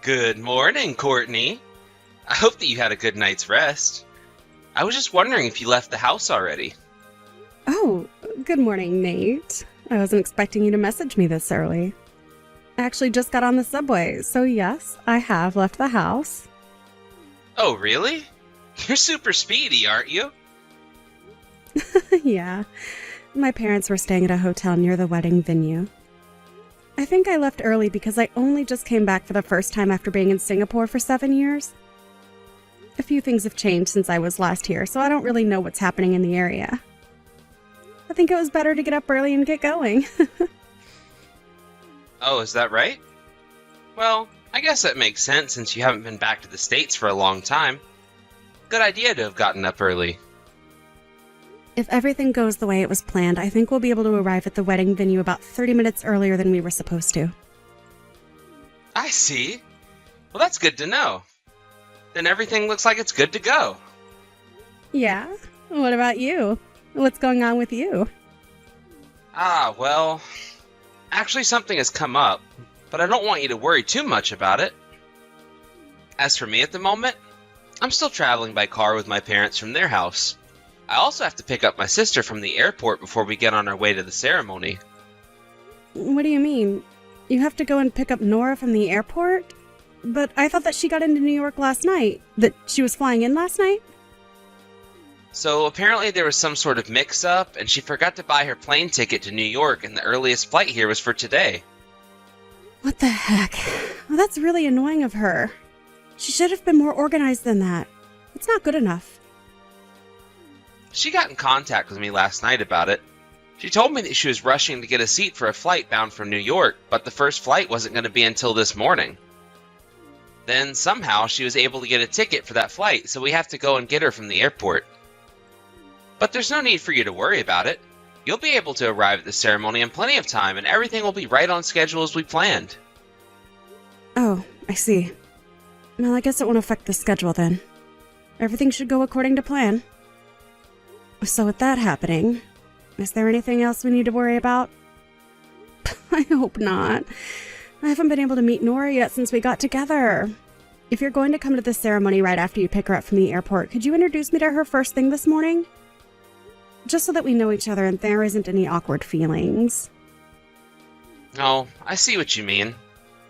Good morning, Courtney. I hope that you had a good night's rest. I was just wondering if you left the house already. Oh, good morning, Nate. I wasn't expecting you to message me this early. I actually just got on the subway, so yes, I have left the house. Oh, really? You're super speedy, aren't you? Yeah, my parents were staying at a hotel near the wedding venue. I think I left early because I only just came back for the first time after being in Singapore for 7 years. A few things have changed since I was last here, so I don't really know what's happening in the area. I think it was better to get up early and get going. Oh, is that right? Well, I guess that makes sense since you haven't been back to the States for a long time. Good idea to have gotten up early. If everything goes the way it was planned, I think we'll be able to arrive at the wedding venue about 30 minutes earlier than we were supposed to. I see. Well, that's good to know. Then everything looks like it's good to go. Yeah? What about you? What's going on with you? Well, actually something has come up, but I don't want you to worry too much about it. As for me at the moment, I'm still traveling by car with my parents from their house. I also have to pick up my sister from the airport before we get on our way to the ceremony. What do you mean? You have to go and pick up Nora from the airport? But I thought that she got into New York last night. That she was flying in last night? So apparently there was some sort of mix-up, and she forgot to buy her plane ticket to New York, and the earliest flight here was for today. What the heck? Well, that's really annoying of her. She should have been more organized than that. It's not good enough. She got in contact with me last night about it. She told me that she was rushing to get a seat for a flight bound from New York, but the first flight wasn't going to be until this morning. Then somehow she was able to get a ticket for that flight, so we have to go and get her from the airport. But there's no need for you to worry about it. You'll be able to arrive at the ceremony in plenty of time, and everything will be right on schedule as we planned. Oh, I see. Well, I guess it won't affect the schedule then. Everything should go according to plan. So with that happening, is there anything else we need to worry about? I hope not. I haven't been able to meet Nora yet since we got together. If you're going to come to the ceremony right after you pick her up from the airport, could you introduce me to her first thing this morning? Just so that we know each other and there isn't any awkward feelings. Oh, I see what you mean.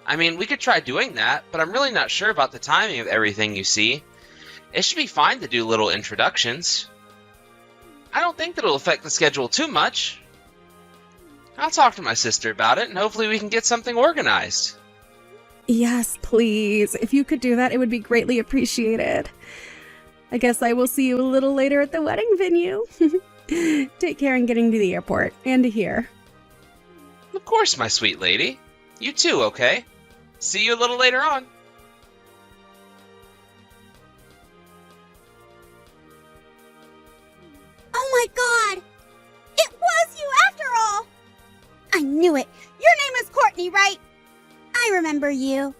I mean, we could try doing that, but I'm really not sure about the timing of everything, you see. It should be fine to do little introductions. I don't think that it'll affect the schedule too much. I'll talk to my sister about it, and hopefully we can get something organized. Yes, please. If you could do that, it would be greatly appreciated. I guess I will see you a little later at the wedding venue. Take care in getting to the airport and to here. Of course, my sweet lady. You too, okay? See you a little later on. Oh my god! It was you after all! I knew it! Your name is Courtney, right? I remember you.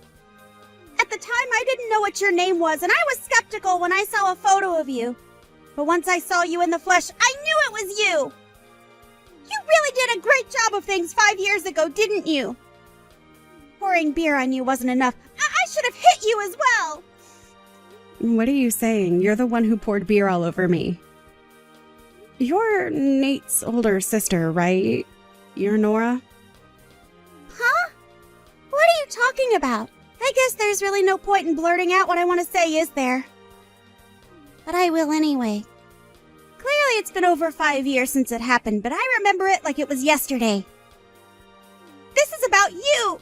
At the time, I didn't know what your name was, and I was skeptical when I saw a photo of you. But once I saw you in the flesh, I knew it was you! You really did a great job of things 5 years ago, didn't you? Pouring beer on you wasn't enough. I should have hit you as well! What are you saying? You're the one who poured beer all over me. You're Nate's older sister, right? You're Nora? Huh? What are you talking about? I guess there's really no point in blurting out what I want to say, is there? But I will anyway. Clearly it's been over 5 years since it happened, but I remember it like it was yesterday. This is about you!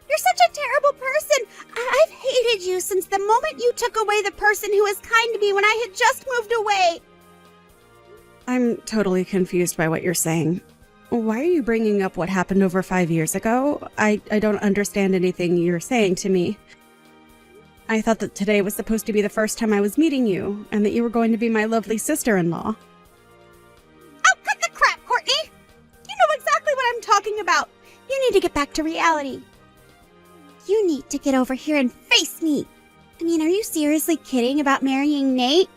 You're such a terrible person! I've hated you since the moment you took away the person who was kind to me when I had just moved away! I'm totally confused by what you're saying. Why are you bringing up what happened over 5 years ago? I don't understand anything you're saying to me. I thought that today was supposed to be the first time I was meeting you, and that you were going to be my lovely sister-in-law. Oh, cut the crap, Courtney! You know exactly what I'm talking about! You need to get back to reality. You need to get over here and face me! I mean, are you seriously kidding about marrying Nate?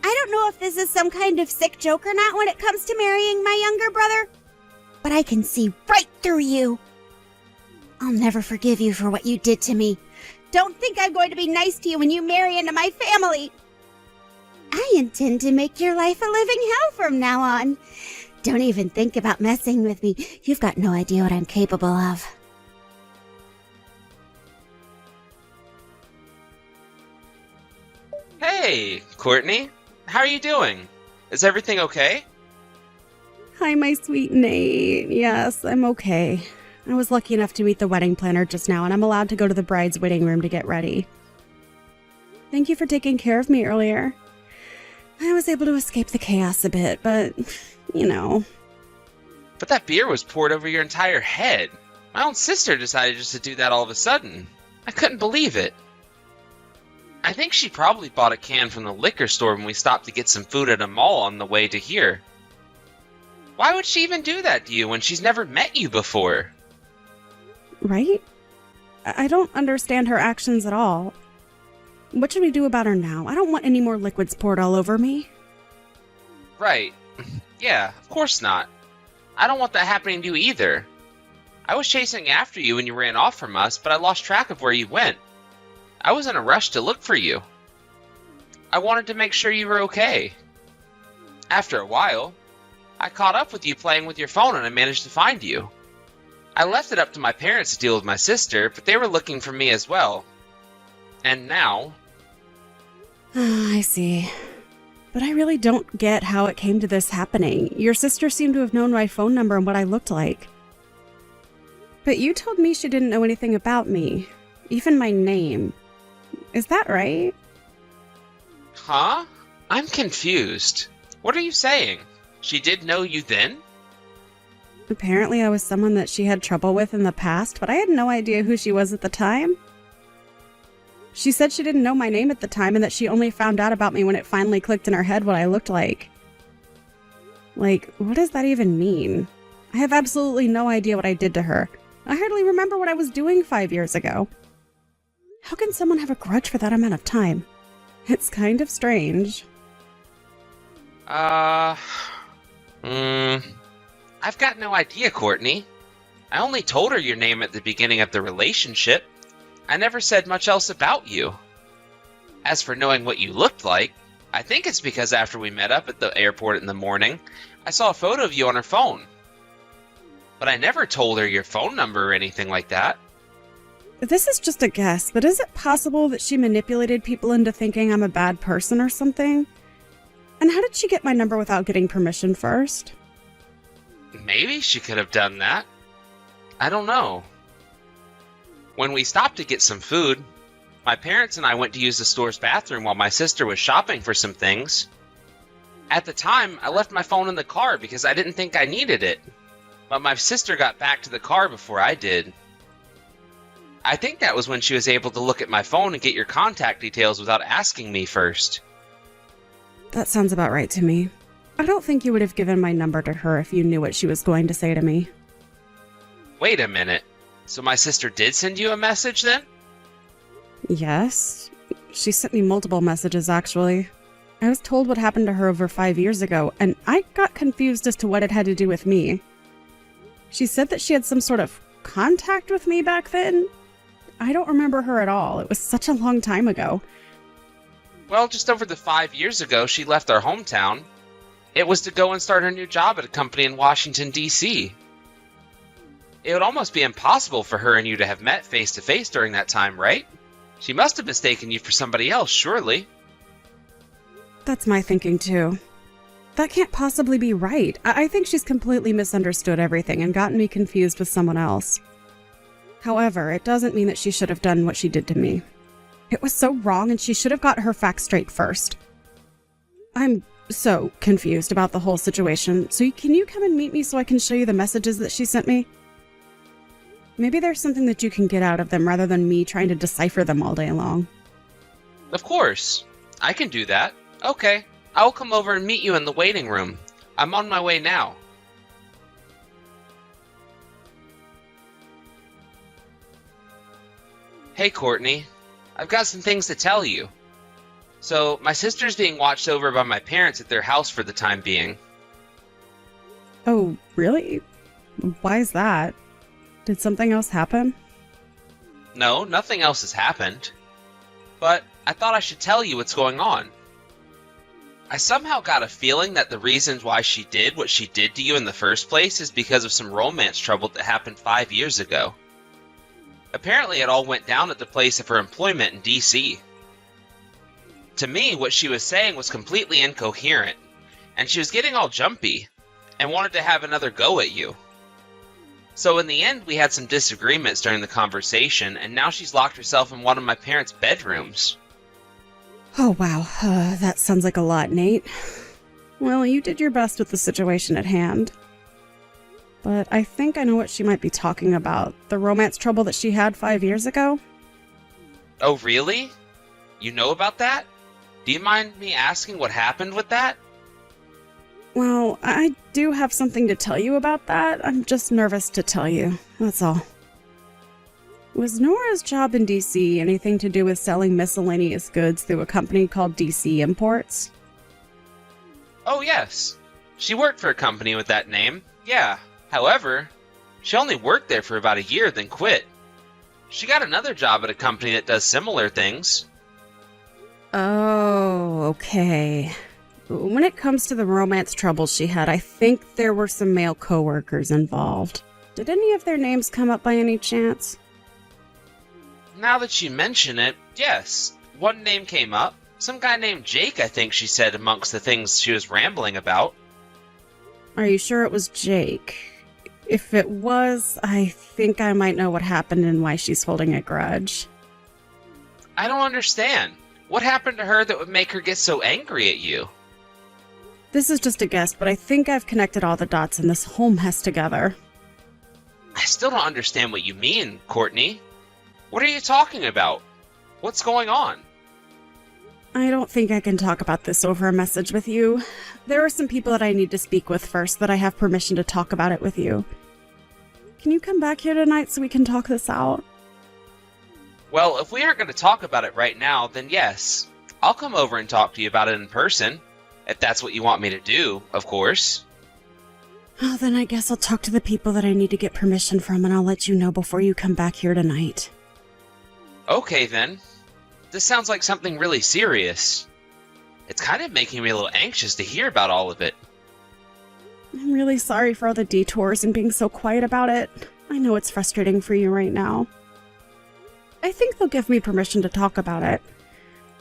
I don't know if this is some kind of sick joke or not when it comes to marrying my younger brother, but I can see right through you. I'll never forgive you for what you did to me. Don't think I'm going to be nice to you when you marry into my family. I intend to make your life a living hell from now on. Don't even think about messing with me. You've got no idea what I'm capable of. Hey, Courtney. How are you doing? Is everything okay? Hi, my sweet Nate. Yes, I'm okay. I was lucky enough to meet the wedding planner just now, and I'm allowed to go to the bride's waiting room to get ready. Thank you for taking care of me earlier. I was able to escape the chaos a bit, but, you know. But that beer was poured over your entire head. My own sister decided just to do that all of a sudden. I couldn't believe it. I think she probably bought a can from the liquor store when we stopped to get some food at a mall on the way to here. Why would she even do that to you when she's never met you before? Right? I don't understand her actions at all. What should we do about her now? I don't want any more liquids poured all over me. Right. Yeah, of course not. I don't want that happening to you either. I was chasing after you when you ran off from us, but I lost track of where you went. I was in a rush to look for you. I wanted to make sure you were okay. After a while, I caught up with you playing with your phone and I managed to find you. I left it up to my parents to deal with my sister, but they were looking for me as well. And now... I see. But I really don't get how it came to this happening. Your sister seemed to have known my phone number and what I looked like. But you told me she didn't know anything about me, even my name. Is that right? Huh? I'm confused. What are you saying? She did know you then? Apparently I was someone that she had trouble with in the past, but I had no idea who she was at the time. She said she didn't know my name at the time and that she only found out about me when it finally clicked in her head what I looked like. Like, what does that even mean? I have absolutely no idea what I did to her. I hardly remember what I was doing 5 years ago. How can someone have a grudge for that amount of time? It's kind of strange. I've got no idea, Courtney. I only told her your name at the beginning of the relationship. I never said much else about you. As for knowing what you looked like, I think it's because after we met up at the airport in the morning, I saw a photo of you on her phone. But I never told her your phone number or anything like that. This is just a guess, but is it possible that she manipulated people into thinking I'm a bad person or something? And how did she get my number without getting permission first? Maybe she could have done that. I don't know. When we stopped to get some food, my parents and I went to use the store's bathroom while my sister was shopping for some things. At the time, I left my phone in the car because I didn't think I needed it. But my sister got back to the car before I did. I think that was when she was able to look at my phone and get your contact details without asking me first. That sounds about right to me. I don't think you would have given my number to her if you knew what she was going to say to me. Wait a minute. So my sister did send you a message then? Yes. She sent me multiple messages, actually. I was told what happened to her over 5 years ago, and I got confused as to what it had to do with me. She said that she had some sort of contact with me back then. I don't remember her at all. It was such a long time ago. Well, just over the 5 years ago, she left our hometown. It was to go and start her new job at a company in Washington, D.C. It would almost be impossible for her and you to have met face to face during that time, right? She must have mistaken you for somebody else, surely. That's my thinking, too. That can't possibly be right. I think she's completely misunderstood everything and gotten me confused with someone else. However, it doesn't mean that she should have done what she did to me. It was so wrong, and she should have got her facts straight first. I'm so confused about the whole situation, so can you come and meet me so I can show you the messages that she sent me? Maybe there's something that you can get out of them rather than me trying to decipher them all day long. Of course. I can do that. Okay. I will come over and meet you in the waiting room. I'm on my way now. Hey, Courtney. I've got some things to tell you. So, my sister's being watched over by my parents at their house for the time being. Oh, really? Why is that? Did something else happen? No, nothing else has happened. But I thought I should tell you what's going on. I somehow got a feeling that the reasons why she did what she did to you in the first place is because of some romance trouble that happened 5 years ago. Apparently it all went down at the place of her employment in DC. To me, what she was saying was completely incoherent, and she was getting all jumpy, and wanted to have another go at you. So in the end, we had some disagreements during the conversation, and now she's locked herself in one of my parents' bedrooms. Oh, wow. That sounds like a lot, Nate. Well, you did your best with the situation at hand. But I think I know what she might be talking about. The romance trouble that she had 5 years ago? Oh, really? You know about that? Do you mind me asking what happened with that? Well, I do have something to tell you about that. I'm just nervous to tell you. That's all. Was Nora's job in DC anything to do with selling miscellaneous goods through a company called DC Imports? Oh, yes. She worked for a company with that name, yeah. However, she only worked there for about a year, then quit. She got another job at a company that does similar things. Oh, okay. When it comes to the romance troubles she had, I think there were some male coworkers involved. Did any of their names come up by any chance? Now that you mention it, yes. One name came up. Some guy named Jake, I think she said amongst the things she was rambling about. Are you sure it was Jake? If it was, I think I might know what happened and why she's holding a grudge. I don't understand. What happened to her that would make her get so angry at you? This is just a guess, but I think I've connected all the dots in this whole mess together. I still don't understand what you mean, Courtney. What are you talking about? What's going on? I don't think I can talk about this over a message with you. There are some people that I need to speak with first that I have permission to talk about it with you. Can you come back here tonight so we can talk this out? Well, if we aren't going to talk about it right now, then yes. I'll come over and talk to you about it in person. If that's what you want me to do, of course. Oh, then I guess I'll talk to the people that I need to get permission from, and I'll let you know before you come back here tonight. Okay, then. This sounds like something really serious. It's kind of making me a little anxious to hear about all of it. I'm really sorry for all the detours and being so quiet about it. I know it's frustrating for you right now. I think they'll give me permission to talk about it.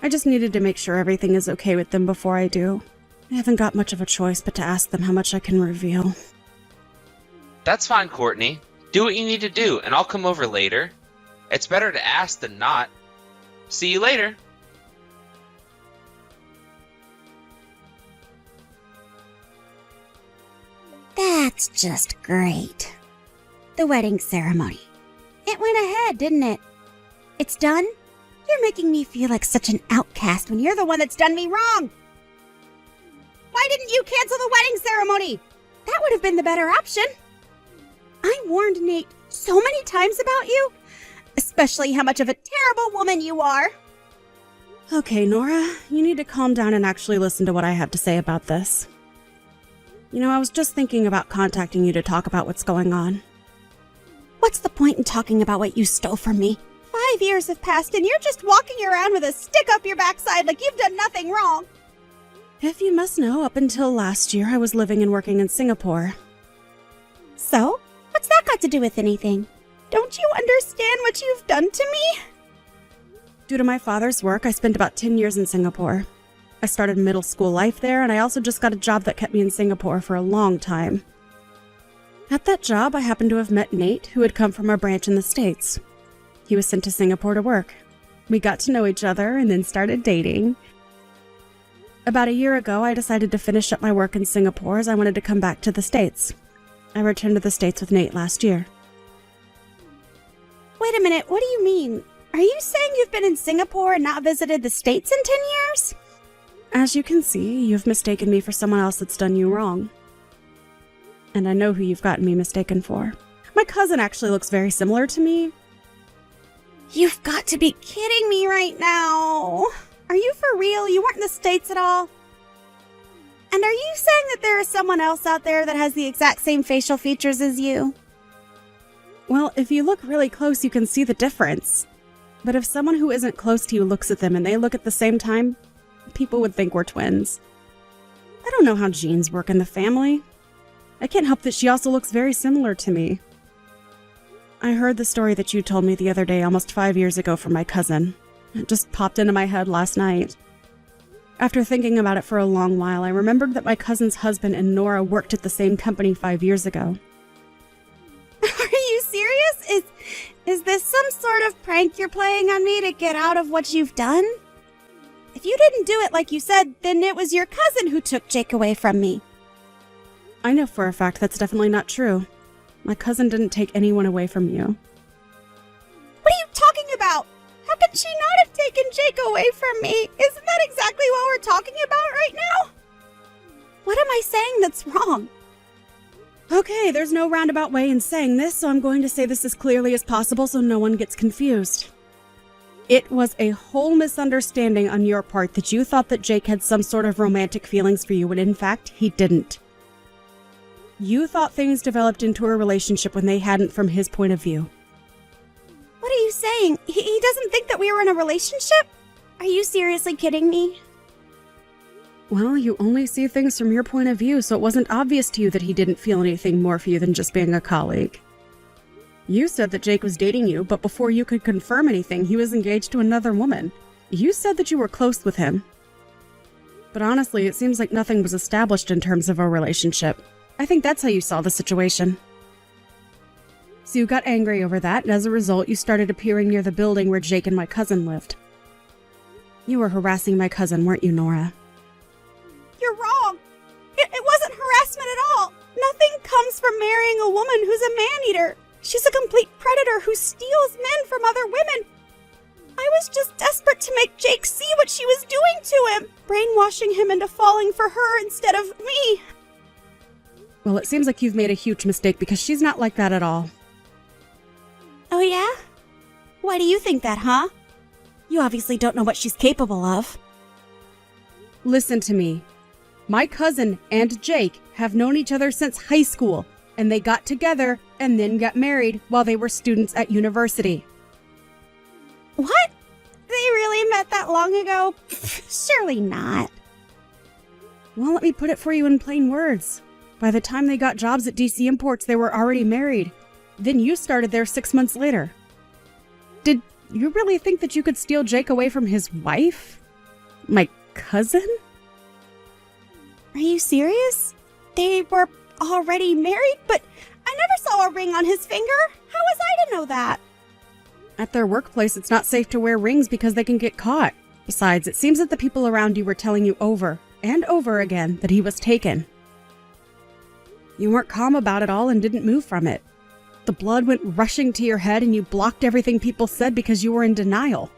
I just needed to make sure everything is okay with them before I do. I haven't got much of a choice but to ask them how much I can reveal. That's fine, Courtney. Do what you need to do, and I'll come over later. It's better to ask than not. See you later. That's just great. The wedding ceremony. It went ahead, didn't it? It's done? You're making me feel like such an outcast when you're the one that's done me wrong. Why didn't you cancel the wedding ceremony? That would have been the better option. I warned Nate so many times about you, especially how much of a terrible woman you are. Okay, Nora, you need to calm down and actually listen to what I have to say about this. You know, I was just thinking about contacting you to talk about what's going on. What's the point in talking about what you stole from me? 5 years have passed and you're just walking around with a stick up your backside like you've done nothing wrong. If you must know, up until last year, I was living and working in Singapore. So? What's that got to do with anything? Don't you understand what you've done to me? Due to my father's work, I spent about 10 years in Singapore. I started middle school life there, and I also just got a job that kept me in Singapore for a long time. At that job, I happened to have met Nate, who had come from our branch in the States. He was sent to Singapore to work. We got to know each other and then started dating. About a year ago, I decided to finish up my work in Singapore as I wanted to come back to the States. I returned to the States with Nate last year. Wait a minute, what do you mean? Are you saying you've been in Singapore and not visited the States in 10 years? As you can see, you've mistaken me for someone else that's done you wrong. And I know who you've gotten me mistaken for. My cousin actually looks very similar to me. You've got to be kidding me right now. Are you for real? You weren't in the States at all? And are you saying that there is someone else out there that has the exact same facial features as you? Well, if you look really close, you can see the difference. But if someone who isn't close to you looks at them and they look at the same time, people would think we're twins. I don't know how genes work in the family. I can't help that she also looks very similar to me. I heard the story that you told me the other day almost 5 years ago from my cousin. It just popped into my head last night. After thinking about it for a long while, I remembered that my cousin's husband and Nora worked at the same company 5 years ago. Are you serious? Is this some sort of prank you're playing on me to get out of what you've done? If you didn't do it like you said, then it was your cousin who took Jake away from me. I know for a fact that's definitely not true. My cousin didn't take anyone away from you. What are you talking about? How could she not have taken Jake away from me? Isn't that exactly what we're talking about right now? What am I saying that's wrong? Okay, there's no roundabout way in saying this, so I'm going to say this as clearly as possible so no one gets confused. It was a whole misunderstanding on your part that you thought that Jake had some sort of romantic feelings for you when in fact he didn't. You thought things developed into a relationship when they hadn't from his point of view. What are you saying? He doesn't think that we were in a relationship? Are you seriously kidding me? Well, you only see things from your point of view, so it wasn't obvious to you that he didn't feel anything more for you than just being a colleague. You said that Jake was dating you, but before you could confirm anything, he was engaged to another woman. You said that you were close with him. But honestly, it seems like nothing was established in terms of a relationship. I think that's how you saw the situation. So you got angry over that, and as a result, you started appearing near the building where Jake and my cousin lived. You were harassing my cousin, weren't you, Nora? You're wrong. It wasn't harassment at all. Nothing comes from marrying a woman who's a man-eater. She's a complete predator who steals men from other women. I was just desperate to make Jake see what she was doing to him, brainwashing him into falling for her instead of me. Well, it seems like you've made a huge mistake because she's not like that at all. Oh yeah? Why do you think that, huh? You obviously don't know what she's capable of. Listen to me. My cousin and Jake have known each other since high school, and they got together and then got married while they were students at university. What? They really met that long ago? Surely not. Well, let me put it for you in plain words. By the time they got jobs at DC Imports, they were already married. Then you started there 6 months later. Did you really think that you could steal Jake away from his wife? My cousin? Are you serious? They were already married, but I never saw a ring on his finger. How was I to know that? At their workplace, it's not safe to wear rings because they can get caught. Besides, it seems that the people around you were telling you over and over again that he was taken. You weren't calm about it all and didn't move from it. The blood went rushing to your head and you blocked everything people said because you were in denial.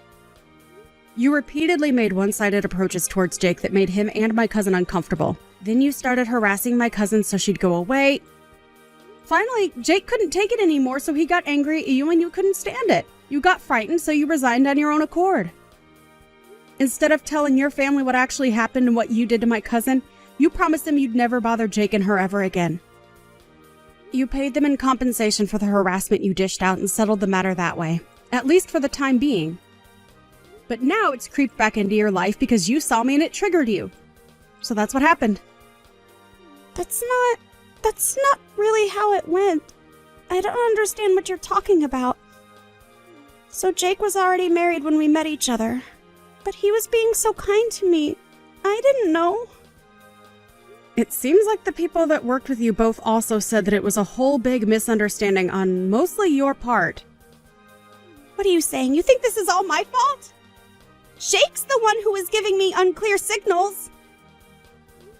You repeatedly made one-sided approaches towards Jake that made him and my cousin uncomfortable. Then you started harassing my cousin so she'd go away. Finally, Jake couldn't take it anymore, so he got angry at you and you couldn't stand it. You got frightened, so you resigned on your own accord. Instead of telling your family what actually happened and what you did to my cousin, you promised them you'd never bother Jake and her ever again. You paid them in compensation for the harassment you dished out and settled the matter that way, at least for the time being. But now it's creeped back into your life because you saw me and it triggered you. So that's what happened. That's not really how it went. I don't understand what you're talking about. So Jake was already married when we met each other, but he was being so kind to me. I didn't know. It seems like the people that worked with you both also said that it was a whole big misunderstanding on mostly your part. What are you saying? You think this is all my fault? Jake's the one who was giving me unclear signals.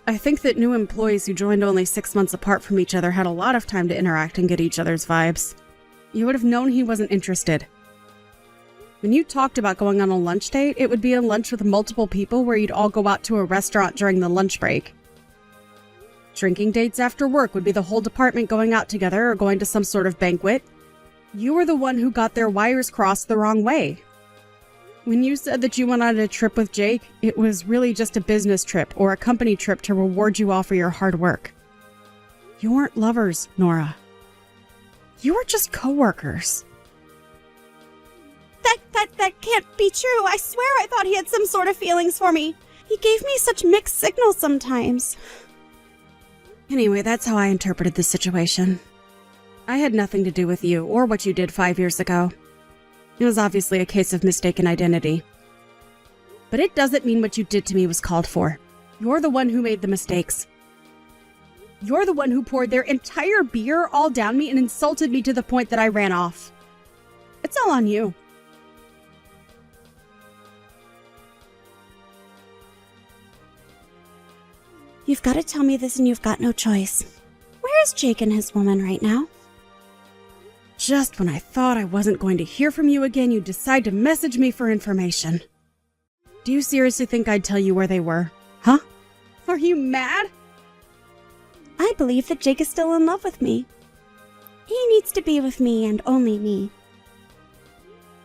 I think that new employees who joined only 6 months apart from each other had a lot of time to interact and get each other's vibes. You would have known he wasn't interested. When you talked about going on a lunch date, it would be a lunch with multiple people where you'd all go out to a restaurant during the lunch break. Drinking dates after work would be the whole department going out together or going to some sort of banquet. You were the one who got their wires crossed the wrong way. When you said that you went on a trip with Jake, it was really just a business trip or a company trip to reward you all for your hard work. You weren't lovers, Nora. You were just coworkers. That can't be true. I swear I thought he had some sort of feelings for me. He gave me such mixed signals sometimes. Anyway, that's how I interpreted the situation. I had nothing to do with you or what you did 5 years ago. It was obviously a case of mistaken identity. But it doesn't mean what you did to me was called for. You're the one who made the mistakes. You're the one who poured their entire beer all down me and insulted me to the point that I ran off. It's all on you. You've got to tell me this and you've got no choice. Where is Jake and his woman right now? Just when I thought I wasn't going to hear from you again, you decide to message me for information. Do you seriously think I'd tell you where they were? Huh? Are you mad? I believe that Jake is still in love with me. He needs to be with me and only me.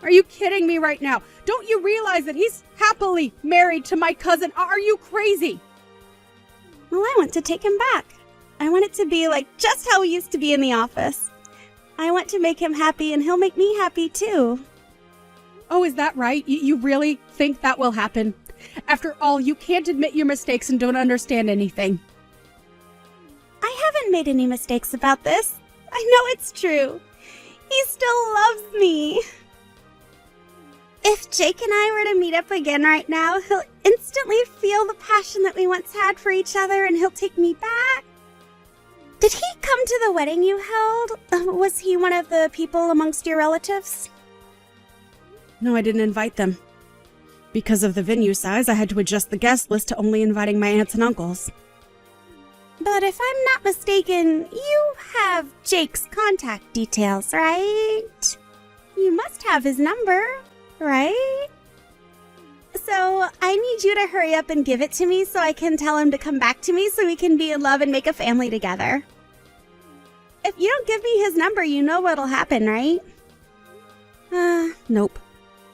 Are you kidding me right now? Don't you realize that he's happily married to my cousin? Are you crazy? Well, I want to take him back. I want it to be like just how we used to be in the office. I want to make him happy and he'll make me happy too. Oh, is that right? You really think that will happen? After all, you can't admit your mistakes and don't understand anything. I haven't made any mistakes about this. I know it's true. He still loves me. If Jake and I were to meet up again right now, he'll instantly feel the passion that we once had for each other and he'll take me back. Did he come to the wedding you held? Was he one of the people amongst your relatives? No, I didn't invite them. Because of the venue size, I had to adjust the guest list to only inviting my aunts and uncles. But if I'm not mistaken, you have Jake's contact details, right? You must have his number, right? So I need you to hurry up and give it to me so I can tell him to come back to me so we can be in love and make a family together. If you don't give me his number, you know what'll happen, right? Nope.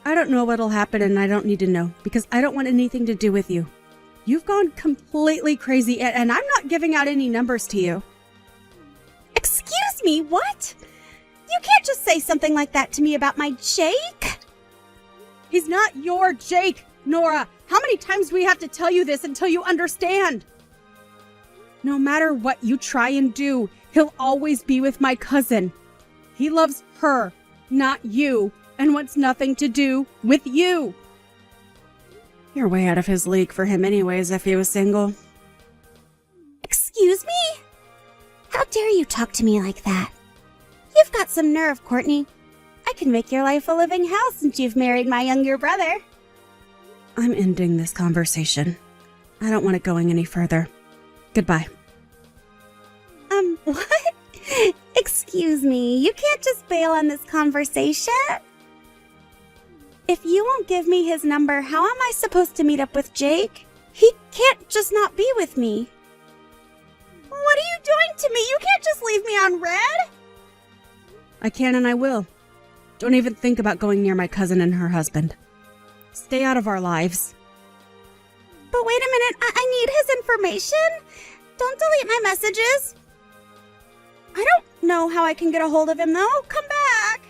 I don't know what'll happen and I don't need to know because I don't want anything to do with you. You've gone completely crazy and I'm not giving out any numbers to you. Excuse me, what? You can't just say something like that to me about my Jake. He's not your Jake, Nora. How many times do we have to tell you this until you understand? No matter what you try and do, he'll always be with my cousin. He loves her, not you, and wants nothing to do with you. You're way out of his league for him anyways if he was single. Excuse me? How dare you talk to me like that? You've got some nerve, Courtney. I can make your life a living hell since you've married my younger brother. I'm ending this conversation. I don't want it going any further. Goodbye. What? Excuse me, you can't just bail on this conversation. If you won't give me his number, how am I supposed to meet up with Jake? He can't just not be with me. What are you doing to me? You can't just leave me on red. I can and I will. Don't even think about going near my cousin and her husband. Stay out of our lives. But wait a minute, I need his information. Don't delete my messages. I don't know how I can get a hold of him, though. Come back.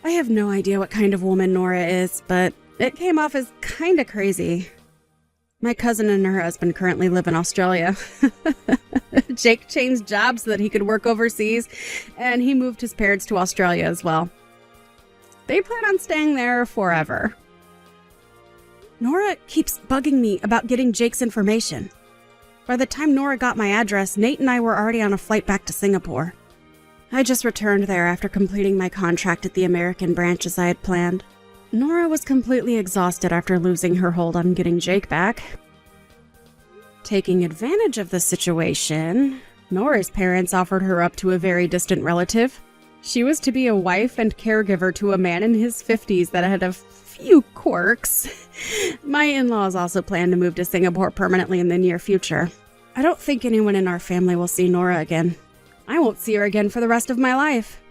I have no idea what kind of woman Nora is, but it came off as kinda crazy. My cousin and her husband currently live in Australia. Jake changed jobs so that he could work overseas, and he moved his parents to Australia as well. They plan on staying there forever. Nora keeps bugging me about getting Jake's information. By the time Nora got my address, Nate and I were already on a flight back to Singapore. I just returned there after completing my contract at the American branch as I had planned. Nora was completely exhausted after losing her hold on getting Jake back. Taking advantage of the situation, Nora's parents offered her up to a very distant relative. She was to be a wife and caregiver to a man in his 50s that had a few quirks. My in-laws also plan to move to Singapore permanently in the near future. I don't think anyone in our family will see Nora again. I won't see her again for the rest of my life.